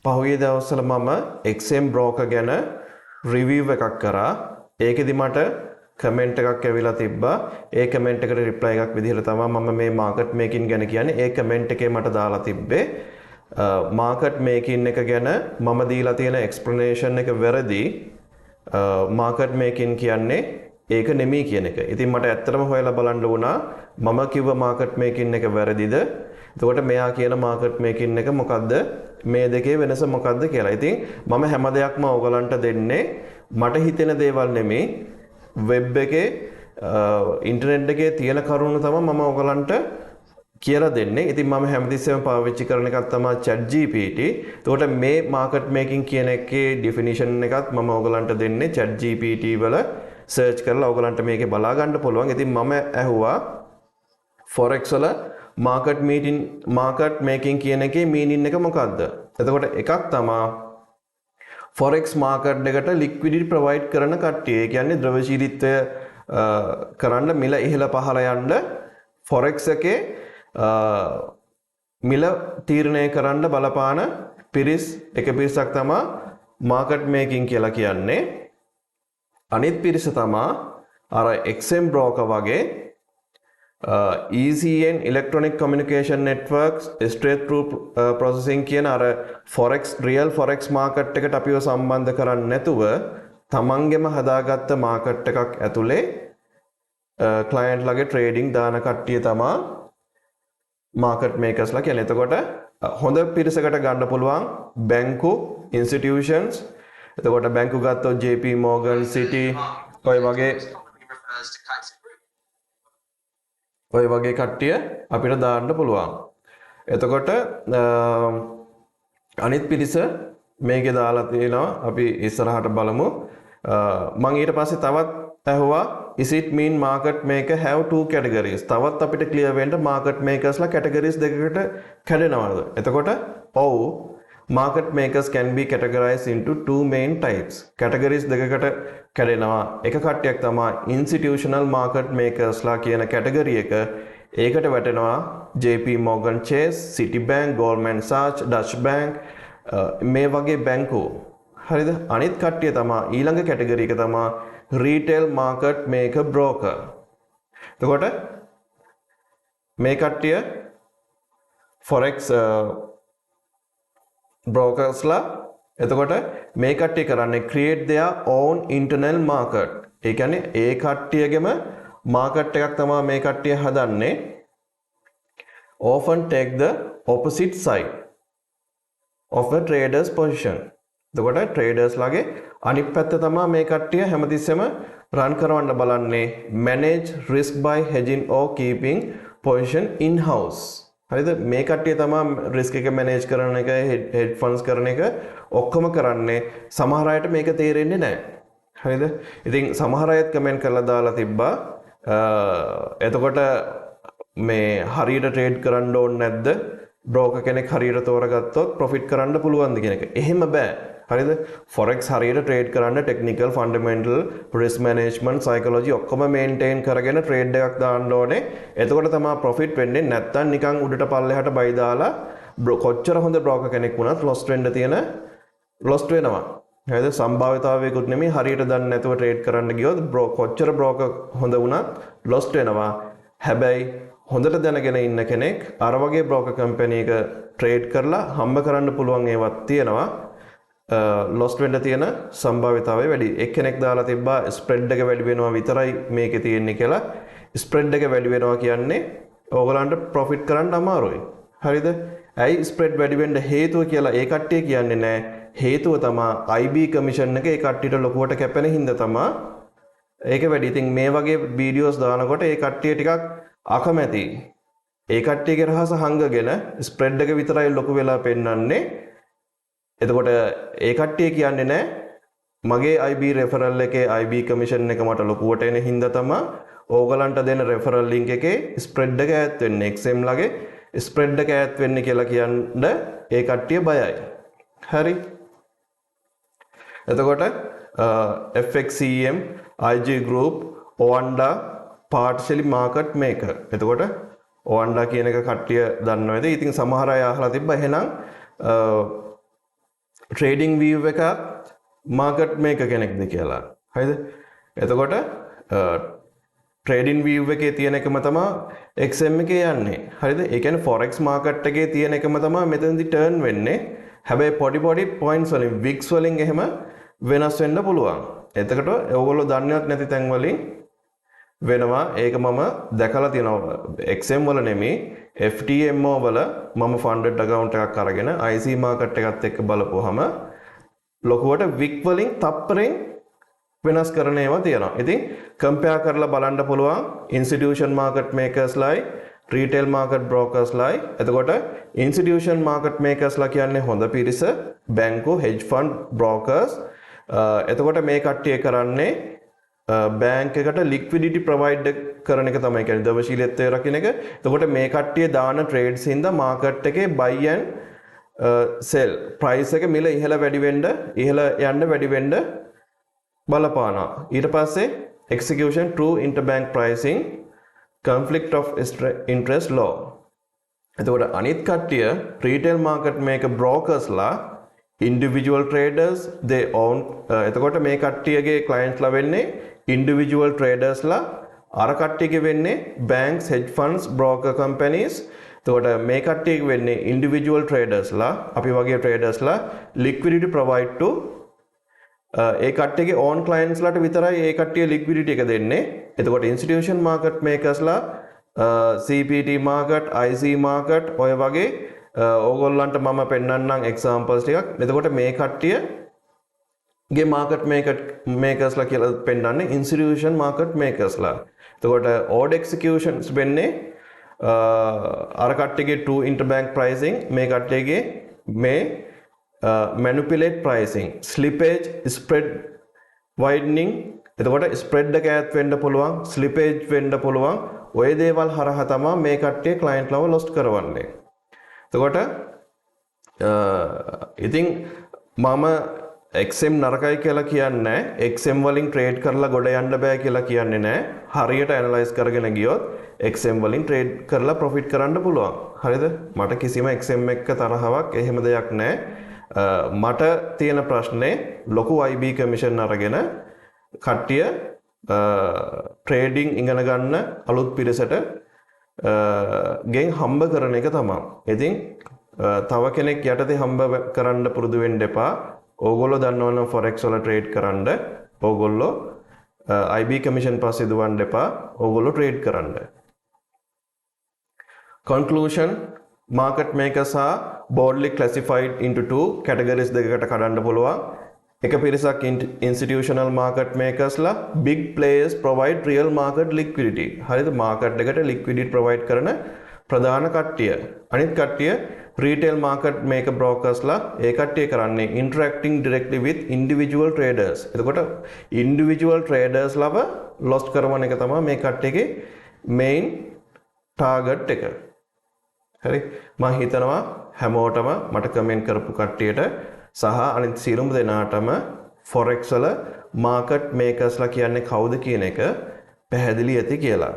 පහුගිය දවස්වල මම XM broker ගැන review එකක් කරා. ඒකෙදි මට කමෙන්ට් එකක් ඇවිල්ලා තිබ්බා. ඒ කමෙන්ට් එකට reply එකක් විදිහට තමයි මම මේ market making ගැන කියන්නේ. ඒ කමෙන්ට් එකේ මට දාලා තිබ්බේ market making එක ගැන මම දීලා තියෙන explanation එක වැරදි. market making කියන්නේ ඒක නෙමෙයි කියන එක. ඉතින් මට ඇත්තටම හොයලා බලන්න වුණා මම කිව්ව market making එක වැරදිද? එතකොට මෙයා කියන market making එක මොකද්ද? මේ දෙකේ වෙනස මොකද්ද කියලා. ඉතින් මම හැම දෙයක්ම ඔයගලන්ට දෙන්නේ මට හිතෙන දේවල් නෙමෙයි වෙබ් එකේ ඉන්ටර්නෙට් එකේ තියෙන කරුණු තමයි මම ඔයගලන්ට කියලා දෙන්නේ. ඉතින් මම හැමතිස්සෙම පාවිච්චි කරන එකක් තමයි ChatGPT. එතකොට මේ market making කියන එකේ definition එකත් මම ඔයගලන්ට දෙන්නේ ChatGPT වල search කරලා ඔයගලන්ට මේකේ බලා ගන්න පුළුවන්. ඉතින් මම ඇහුවා forex වල market making කියන එකේ meaning එක මොකක්ද? එතකොට එකක් තමයි forex market එකට liquidity provide කරන කට්ටිය. ඒ කියන්නේ ද්‍රව්‍යශීලීත්වය කරන්න මිල ඉහළ පහළ යන්න forex එකේ මිල තීරණය කරන්න බලපාන එක පිරිසක් තමයි market making කියලා කියන්නේ. අනිත් පිරිස තමයි අර XM broker වගේ ECN electronic communication networks straight through processing කියන අර real forex market එකට අපිව සම්බන්ධ කරන්නේ නැතුව තමන්ගෙම හදාගත්ත market එකක් ඇතුලේ client ලගේ trading දාන කට්ටිය තමයි market makers ලා කියන්නේ. එතකොට හොඳ පිරිසකට ගන්න පුළුවන් බැංකු institutions. එතකොට බැංකු ගත්තොත් JP Morgan City ඔය වගේ කට්ටිය අපිට දාන්න පුළුවන්. එතකොට අනිත් පිරිස මේකේ දාලා තියෙනවා අපි ඉස්සරහට බලමු. මම ඊට පස්සේ තවත් ඇහුවා is it mean market maker have two categories? තවත් අපිට clear වෙන්න market makers ලා categories දෙකකට කැඩෙනවද? එතකොට ඔව් market makers can be categorized into two main types. Categories දෙකකට කැඩෙනවා. එක කට්ටියක් තමයි institutional market makers ලා කියන category එක. ඒකට වැටෙනවා JP Morgan Chase, Citibank, Goldman Sachs, Dutch Bank මේ වගේ බැංකු. හරිද? අනිත් කට්ටිය තමයි ඊළඟ category එක තමයි retail market maker broker. එතකොට මේ කට්ටිය forex brokers ලා එතකොට මේ කට්ටිය කරන්නේ create their own internal market. ඒ කියන්නේ ඒ කට්ටියගෙම market එකක් තමයි මේ කට්ටිය හදන්නේ. often take the opposite side of the traders position. එතකොට traders ලාගේ අනිත් පැත්ත තමයි මේ කට්ටිය හැමතිස්සෙම run කරවන්න බලන්නේ manage risk by hedging or keeping position in house. හරිද? මේ කට්ටිය තමයි risk එක manage කරන එක hedge funds කරන එක ඔක්කොම කරන්නේ. සමහර අයට මේක තේරෙන්නේ නැහැ. හරිද? ඉතින් සමහර අයත් කමෙන්ට් කරලා දාලා තිබ්බා එතකොට මේ හරියට trade කරන්න ඕනේ නැද්ද? broker කෙනෙක් හරියට තෝරගත්තොත් profit කරන්න පුළුවන්ද කියන එක. එහෙම බෑ. හරිද? forex හරියට trade කරන්න technical, fundamental, risk management, psychology ඔක්කොම maintain කරගෙන trade එකක් දාන්න ඕනේ. එතකොට තමයි profit වෙන්නේ. නැත්තම් නිකන් උඩට පල්ලෙහාට බයි දාලා කොච්චර හොඳ broker කෙනෙක් වුණත් lost වෙනවා. හරිද? සම්භාවිතාවයකුත් නෙමෙයි හරියට දන්නේ නැතුව trade කරන්න ගියොත් කොච්චර broker හොඳ වුණත් lost වෙනවා. හැබැයි හොඳට දැනගෙන ඉන්න කෙනෙක් අර වගේ broker company එක trade කරලා හම්බ කරන්න පුළුවන් ඒවත් තියෙනවා. lost වෙන්න තියෙන සම්භාවිතාවය වැඩි. එක්කෙනෙක් දාලා තිබ්බා spread එක වැඩි වෙනවා විතරයි මේකේ තියෙන්නේ කියලා. spread එක වැඩි වෙනවා කියන්නේ ඕගලන්ට profit කරන්න අමාරුයි. හරිද? ඇයි spread වැඩි වෙන්න හේතුව කියලා ඒ කට්ටිය කියන්නේ නැහැ. හේතුව තමයි IB commission එක ඒ කට්ටියට ලොකුවට කැපෙන හින්දා තමයි ඒක වැඩි. ඉතින් මේ වගේ වීඩියෝස් දානකොට ඒ කට්ටිය ටිකක් අකමැති. ඒ කට්ටියගේ රහස හංගගෙන spread එක විතරයි ලොකු වෙලා පෙන්වන්නේ. එතකොට ඒ කට්ටිය කියන්නේ නැහැ මගේ IB referral එකේ IB commission එක මට ලොකුවට එන හින්දා තමයි ඕගලන්ට දෙන referral link එකේ spread එක ඈත් වෙන්නේ. XM ලගේ spread එක ඈත් වෙන්නේ කියලා කියන්න ඒ කට්ටිය බයයි. හරි? එතකොට FXCM, IG Group, Oanda partially market maker. එතකොට Oanda කියන එක කට්ටිය දන්නවද? ඉතින් සමහර අය අහලා තිබ්බා එහෙනම් ට්‍රේඩිං view එකක් මාකට් මේකර් කෙනෙක්ද කියලා. හරිද? එතකොට ට්‍රේඩින් view එකේ තියෙන එකම තමයි XM එකේ යන්නේ. හරිද? ඒ කියන්නේ forex market එකේ තියෙන එකම තමයි මෙතනදි turn වෙන්නේ. හැබැයි පොඩි points වලින් wicks වලින් එහෙම වෙනස් වෙන්න පුළුවන්. එතකොට ඔයගොල්ලෝ දන්නේවත් නැති තැන් වලින් වෙනවා. ඒක මම දැකලා තියෙනවා. XM වල නෙමෙයි FTMO වල මම funded account එකක් අරගෙන IC market එකත් එක්ක බලපුවාම ලොකුවට wick වලින් තප්පරෙන් වෙනස් කරන ඒවා තියෙනවා. ඉතින් කම්පෙයාර් කරලා බලන්න පුළුවන් institution market makers ලයි retail market brokers ලයි. එතකොට institution market makers ලා කියන්නේ හොඳ පිරිස, බැංකු, hedge fund brokers. එතකොට මේ කට්ටිය කරන්නේ බැංක් එකට liquidity provide කරන එක තමයි කියන්නේ දවශීලීත්වය රකින්න එක. එතකොට මේ කට්ටිය දාන trades හින්දා market එකේ buy and sell price එක මිල ඉහළ වැඩි වෙන්න, ඉහළ යන්න වැඩි වෙන්න බලපානවා. ඊට පස්සේ execution true interbank pricing conflict of interest law. එතකොට අනිත් කට්ටිය retail market maker brokers ලා individual traders they own. එතකොට මේ කට්ටියගේ clients ලා වෙන්නේ individual traders ලා, අර කට්ටියගේ වෙන්නේ banks, hedge funds, broker companies. එතකොට මේ කට්ටියගේ වෙන්නේ individual traders ලා, අපි වගේ traders ලා liquidity provide to A කට්ටියගේ own clients ලාට විතරයි ඒ කට්ටිය liquidity එක දෙන්නේ. එතකොට institution market makers ලා CPT market, IC market ඔය වගේ ඕගොල්ලන්ට මම පෙන්නන්නම් examples ටිකක්. එතකොට මේ කට්ටියගේ market makers ලා කියලා පෙන්නන්නේ institution market makers ලා. එතකොට odd executions වෙන්නේ අර කට්ටියගේ true interbank pricing, මේ කට්ටියගේ මේ manipulate pricing, slippage, spread widening. එතකොට spread එක ඈත් වෙන්න පුළුවන්, slippage වෙන්න පුළුවන්. ඔය දේවල් හරහා තමයි මේ කට්ටිය client ලව lost කරවන්නේ. එතකොට ඉතින් මම XM නරකයි කියලා කියන්නේ XM වලින් trade කරලා ගොඩ යන්න බෑ කියලා කියන්නේ නෑ. හරියට analyze කරගෙන ගියොත් XM වලින් trade කරලා profit කරන්න පුළුවන්. හරිද? මට කිසිම XM එක්ක තරහවක් එහෙම දෙයක් නෑ. මට තියෙන ප්‍රශ්නේ ලොකු IB කමිෂන් අරගෙන කට්ටිය ට්‍රේඩිං ඉගෙන ගන්න අලුත් පිරිසට ගෙන් හම්බ කරන එක තමයි. ඉතින් තව කෙනෙක් යටතේ හම්බ කරන්න පුරුදු වෙන්න එපා. ඕගොල්ලෝ දන්නවනම් forex වල trade කරන්න. ඕගොල්ලෝ IB කමිෂන් පස්සේ දුවන්න එපා. ඕගොල්ලෝ trade කරන්න. Conclusion: market makers are broadly classified into two categories දෙකකට කඩන්න පුළුවන්. එක පිරිසක් institutional market makers ලා big players provide real market liquidity. හරිද? market එකට liquidity provide කරන ප්‍රධාන කට්ටිය. අනිත් කට්ටිය retail market maker brokers ලා ඒ කට්ටිය කරන්නේ interacting directly with individual traders. එතකොට individual traders ලව lost කරවන එක තමයි මේ කට්ටියගේ main target එක. හරි, මම හිතනවා හැමෝටම මට කමෙන්ට් කරපු කට්ටියට සහ අනිත් සියලුම දෙනාටම forex වල market makers ලා කියන්නේ කවුද කියන එක පැහැදිලි ඇති කියලා.